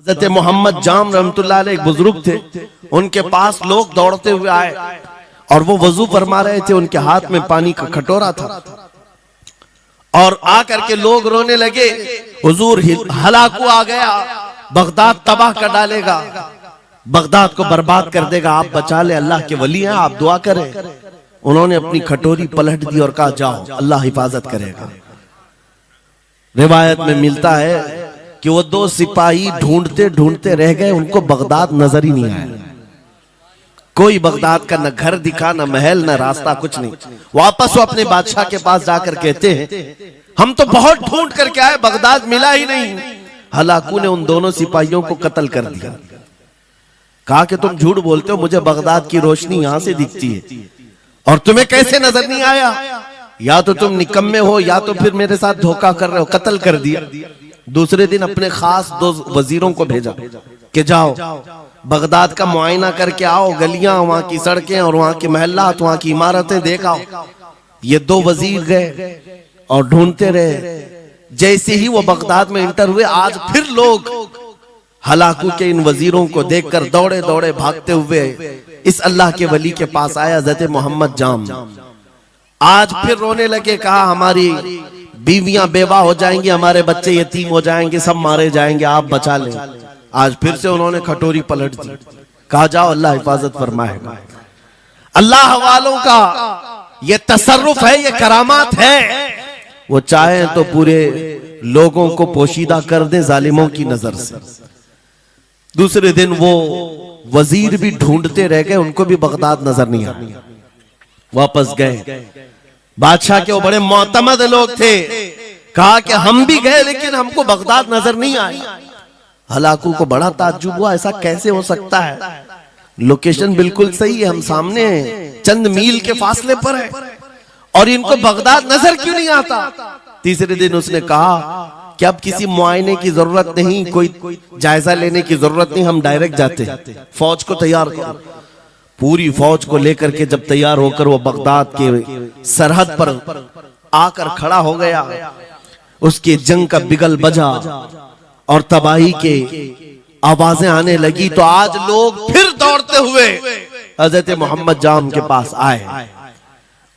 हज़रत मोहम्मद जाम रहमतुल्लाह अलैह एक बुजुर्ग थे, उनके पास लोग दौड़ते हुए आए और वो वजू फरमा रहे थे, उनके हाथ में पानी का कटोरा था और आकर के लोग रोने लगे, हुजूर हलाकू आ गया, बगदाद तबाह कर डालेगा, बगदाद को बर्बाद कर देगा, आप बचा ले, अल्लाह के वली हैं, आप दुआ करें। उन्होंने अपनी खटोरी पलट दी और कहा जाओ, अल्लाह हिफाजत करेगा। रिवायत में मिलता है कि वो दो सिपाही ढूंढते ढूंढते रह गए, उनको बगदाद नजर ही नहीं आया। कोई बगदाद का न घर दिखा, न महल, न रास्ता, कुछ नहीं। वापस वो अपने बादशाह के पास जाकर कहते हैं हम तो बहुत ढूंढ करके आए, बगदाद मिला ही नहीं। हलाकू ने उन दोनों सिपाहियों को कत्ल कर दिया। कहा कि तुम झूठ बोलते हो, मुझे बगदाद की रोशनी यहां से दिखती है और तुम्हें कैसे नजर नहीं आया? या तो तुम निकम्मे हो या तो फिर मेरे साथ धोखा कर रहे हो। कत्ल कर दिया। दूसरे दिन अपने खास दो वजीरों को भेजा कि जाओ बगदाद का मुआयना करके आओ, गलियां, वहां की सड़कें और वहां के महल्लात, वहां की इमारतें देख आओ। ये दो वजीर गए और ढूंढते रहे। जैसे ही वो बगदाद में इंटर हुए, आज फिर लोग हलाकू के इन वजीरों को देखकर दौड़े दौड़े भागते हुए इस अल्लाह के वली के पास आया, हज़रत मोहम्मद जाम। आज फिर रोने लगे, कहा हमारी बीवियां बेवा हो जाएंगी, हमारे बच्चे यतीम हो जाएंगे, सब मारे जाएंगे, आप बचा लें। आज फिर से उन्होंने खटोरी पलट दी, कहा जाओ, अल्लाह हिफाजत फरमाएगा। अल्लाह वालों का ये तसर्रुफ है, ये करामात है। वो चाहे तो पूरे लोगों को पोशीदा कर दे जालिमों की नजर से। दूसरे दिन वो वजीर भी ढूंढते रह गए, उनको भी बगदाद नजर नहीं आया। वापस गए, बादशाह के वो बड़े मोतमद लोग थे, कहा कि हम भी गए लेकिन हमको बगदाद नजर नहीं आया। हलाकू को बड़ा ताज्जुब हुआ, ऐसा कैसे हो सकता है? लोकेशन बिल्कुल सही है, हम सामने चंद मील के फासले पर है और इनको बगदाद नजर क्यों नहीं आता? तीसरे दिन उसने कहा कि अब किसी मुआयने की जरूरत नहीं, कोई जायजा लेने की जरूरत नहीं, हम डायरेक्ट जाते, फौज को तैयार करो। पूरी फौज को लेकर के जब तैयार होकर वो बगदाद के सरहद पर आकर खड़ा हो गया, उसके जंग का बिगल बजा और तबाही के आवाजें आने लगी, तो आज लोग फिर दौड़ते हुए हज़रत मोहम्मद जाम के पास आए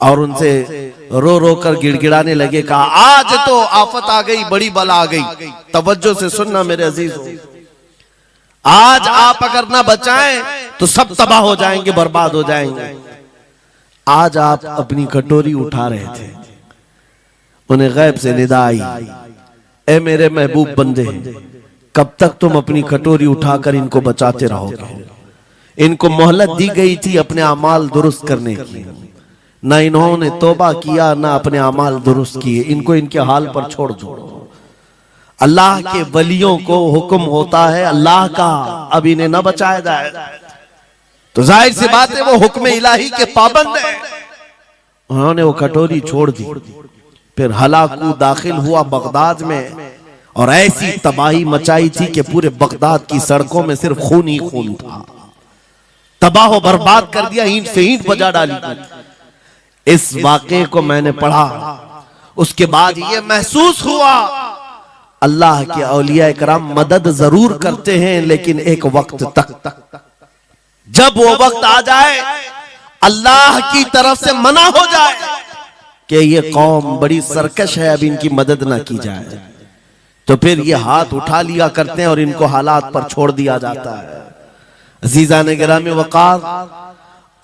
और उनसे रो रो कर गिड़गिड़ाने लगे, कहा आज तो आफत आ गई, बड़ी बला आ गई। तवज्जो से सुनना मेरे अजीजों, आज आप अगर ना बचाएं तो सब तबाह हो जाएंगे, बर्बाद हो जाएंगे। आज आप अपनी कटोरी उठा रहे थे, उन्हें गैब से निदा आई, ए मेरे महबूब बंदे, कब तक तुम अपनी कटोरी उठाकर इनको बचाते रहोगे? इनको मोहलत दी गई थी अपने अमाल दुरुस्त करने की, ना इन्होंने तौबा किया, ना अपने अमाल दुरुस्त किए। इनको इनके हाल पर छोड़ दो। अल्लाह के वलियों को हुक्म होता है अल्लाह का, अब इन्हें न बचाया जाए तो जाहिर सी बात है वो हुक्म इलाही के पाबंद है। उन्होंने वो कटोरी छोड़ दी। फिर हलाकू दाखिल हुआ बगदाद में और ऐसी तबाही मचाई थी कि पूरे बगदाद की सड़कों में सिर्फ खून ही खून था। तबाह बर्बाद कर दिया, ईंट से ईंट बजा डाली। इस वाक़े को मैंने पढ़ा, उसके बाद ये महसूस हुआ अल्लाह के औलिया कराम मदद जरूर करते हैं, लेकिन एक वक्त तक, जब वो वक्त आ जाए अल्लाह की तरफ से मना हो जाए कि ये कौम बड़ी सरकश है, अब इनकी मदद ना की जाए, तो फिर ये हाथ उठा लिया करते हैं और इनको हालात पर छोड़ दिया जाता है। अज़ीज़ान गिरामी वक़ार,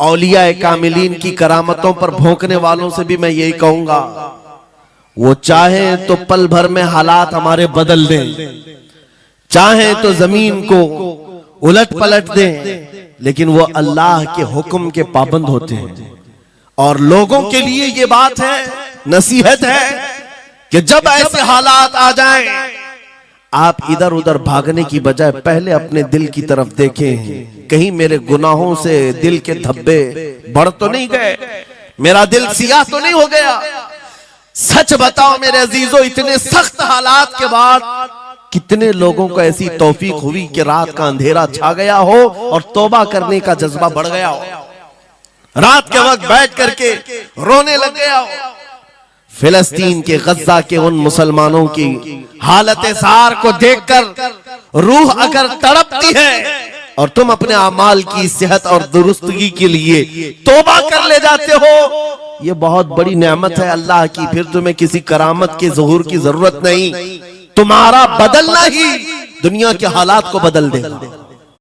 औलिया कामिलीन की करामतों पर भौंकने वालों से भी मैं यही कहूंगा, वो चाहे तो पल भर में हालात हमारे बदल दें, चाहे तो जमीन को उलट पलट दें, लेकिन वो अल्लाह के हुक्म के पाबंद होते हैं। और लोगों के लिए ये बात है, नसीहत है कि जब ऐसे हालात आ जाएं, आप इधर उधर भागने की बजाय पहले अपने दिल की तरफ देखें, कहीं मेरे गुनाहों से दिल के धब्बे बढ़ तो नहीं गए, मेरा दिल सियाह तो नहीं हो गया। सच बताओ मेरे अजीजों, इतने सख्त हालात के बाद कितने लोगों को ऐसी तौफीक हुई कि रात का अंधेरा छा गया हो और तौबा करने का जज्बा बढ़ गया हो, रात के वक्त बैठ करके रोने लग गया हो, फिलिस्तीन के गज्जा के उन मुसलमानों की हालत सार को देखकर रूह अगर तड़पती है और तुम अपने अमाल की सेहत और दुरुस्तगी के लिए तौबा कर ले जाते हो, ये बहुत बड़ी नेमत है अल्लाह की। फिर तुम्हें किसी करामत के ज़ुहूर की जरूरत नहीं, तुम्हारा बदलना ही दुनिया के हालात को बदल देगा।